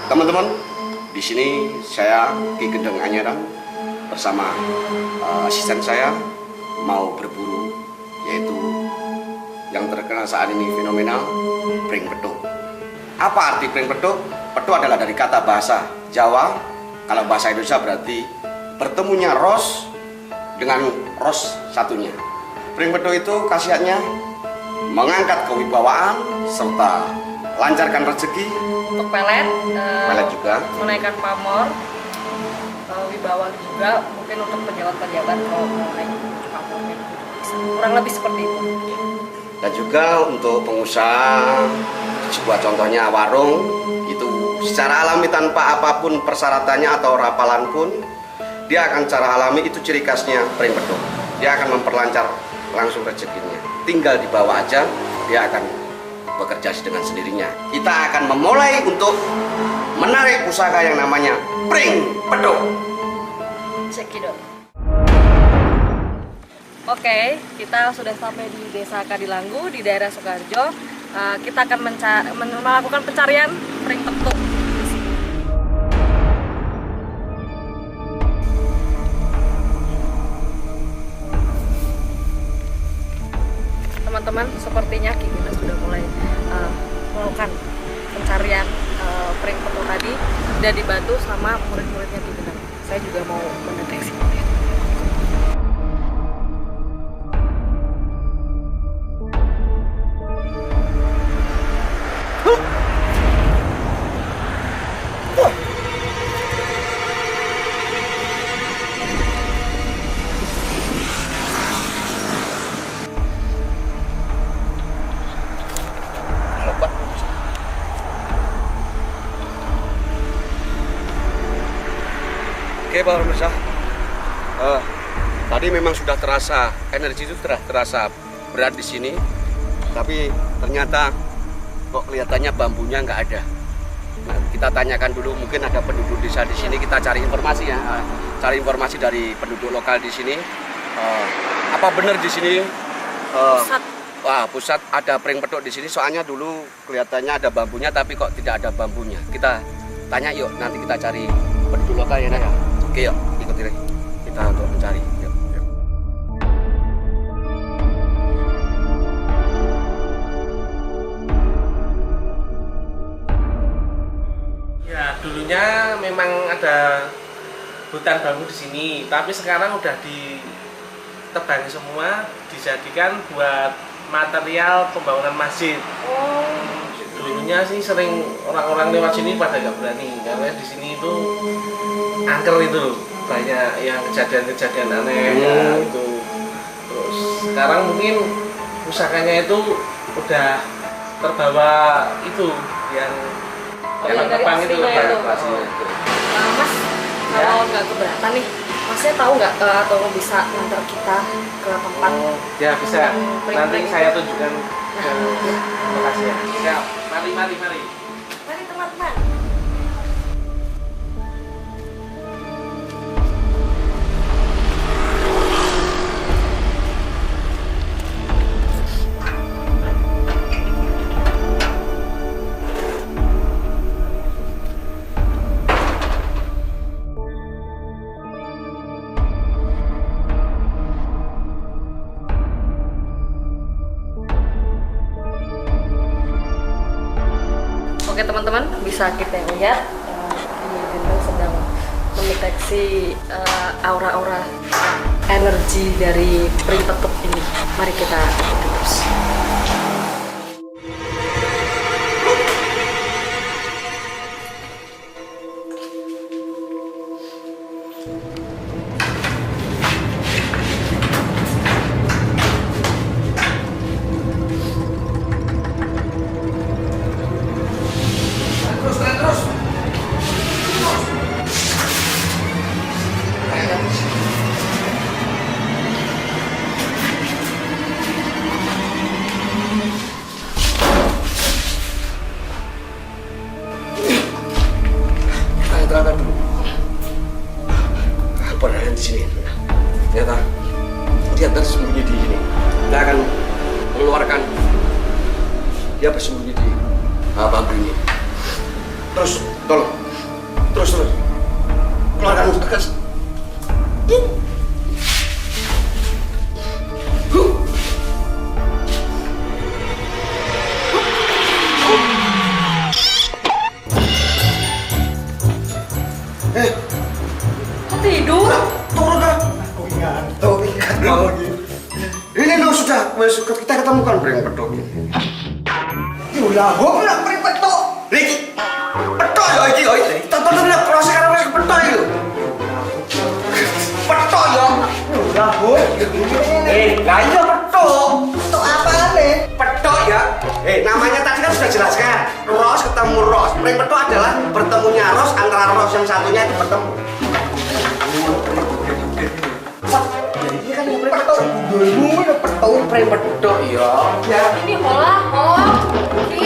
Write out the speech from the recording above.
Teman-teman, di sini saya Ki Gendeng Anyaran bersama asisten saya mau berburu, yaitu yang terkenal saat ini fenomenal pring peduk. Apa arti pring peduk? Peduk adalah dari kata bahasa Jawa. Kalau bahasa Indonesia berarti bertemunya ros dengan ros satunya. Pring peduk itu khasiatnya mengangkat kewibawaan serta lancarkan rezeki. Untuk pelet juga menaikkan pamor, wibawa juga, mungkin untuk pejabat-pejabat kalau mau naik pamornya kurang lebih seperti itu. Dan juga untuk pengusaha, sebuah contohnya warung, itu secara alami tanpa apapun persyaratannya atau rapalan pun, dia akan secara alami, itu ciri khasnya pring peduk. Dia akan memperlancar langsung rezekinya. Tinggal dibawa aja, dia akan bekerja dengan sendirinya. Kita akan memulai untuk menarik usaha yang namanya pring peduk. Cekidot. Oke, kita sudah sampai di Desa Kadilanggu di daerah Sukoharjo. Kita akan melakukan pencarian pring peduk. Teman-teman, sepertinya Ki Gendeng sudah mulai melakukan pencarian pring peduk tadi, dan dibantu sama murid-muridnya Ki Gendeng. Saya juga mau mendeteksi. Oke Pak pemirsa, tadi memang sudah terasa, energi itu sudah terasa berat di sini, tapi ternyata kok kelihatannya bambunya nggak ada. Nah, kita tanyakan dulu, mungkin ada penduduk desa di sini, kita cari informasi ya, cari informasi dari penduduk lokal di sini. Apa benar di sini pusat ada pring peduk di sini? Soalnya dulu kelihatannya ada bambunya, tapi kok tidak ada bambunya. Kita tanya yuk, nanti kita cari penduduk lokal ya, Naya. Oke yuk, ikuti kita untuk mencari. Yuk. Ya, dulunya memang ada hutan bambu di sini, tapi sekarang udah ditebangi semua, dijadikan buat material pembangunan masjid. Dulunya sih sering orang-orang lewat sini pada nggak berani, karena di sini itu angker itu, banyak yang kejadian-kejadian aneh ya, itu. Terus sekarang mungkin pusakanya itu udah terbawa itu yang terbang itu. Mas, kalau nggak keberatan nih, Masnya tahu nggak atau bisa ngantar kita ke tempat? Ya bisa, nanti saya tunjukkan ke lokasi ya. Siap, mari. Mari teman-teman. Oke teman-teman, bisa kita lihat Ki Gendeng sedang mendeteksi aura-aura energi dari pring peduk ini. Mari kita ikuti terus. Terangkan dulu. Apa ada di sini? Ternyata dia tersembunyi di sini. Kita akan mengeluarkan dia bersembunyi di bambu ini. Terus Tolong. Terus. Keluarkan tegas. Kok tidur? Turun dah. Tuh, ikat lagi. Ini lo sudah kita ketemukan Breng Pedok ini. Yulah, gua nak Breng Pedok. Riki. Pedok ya iki, oi. Tonton nak proses karo wis pedok iki lho. Pedok ya. Yulah, boy. Lah iya pedok. Pedok apane? Pedok ya. Namanya tadi kan sudah jelaskan. Ros ketemu Ros. Breng Pedok adalah bertemunya Ros antara Ros yang satunya itu bertemu. Ini kan yang pedok. Dulmu udah pedok Breng Pedok ya. Ini hola, hol. Ini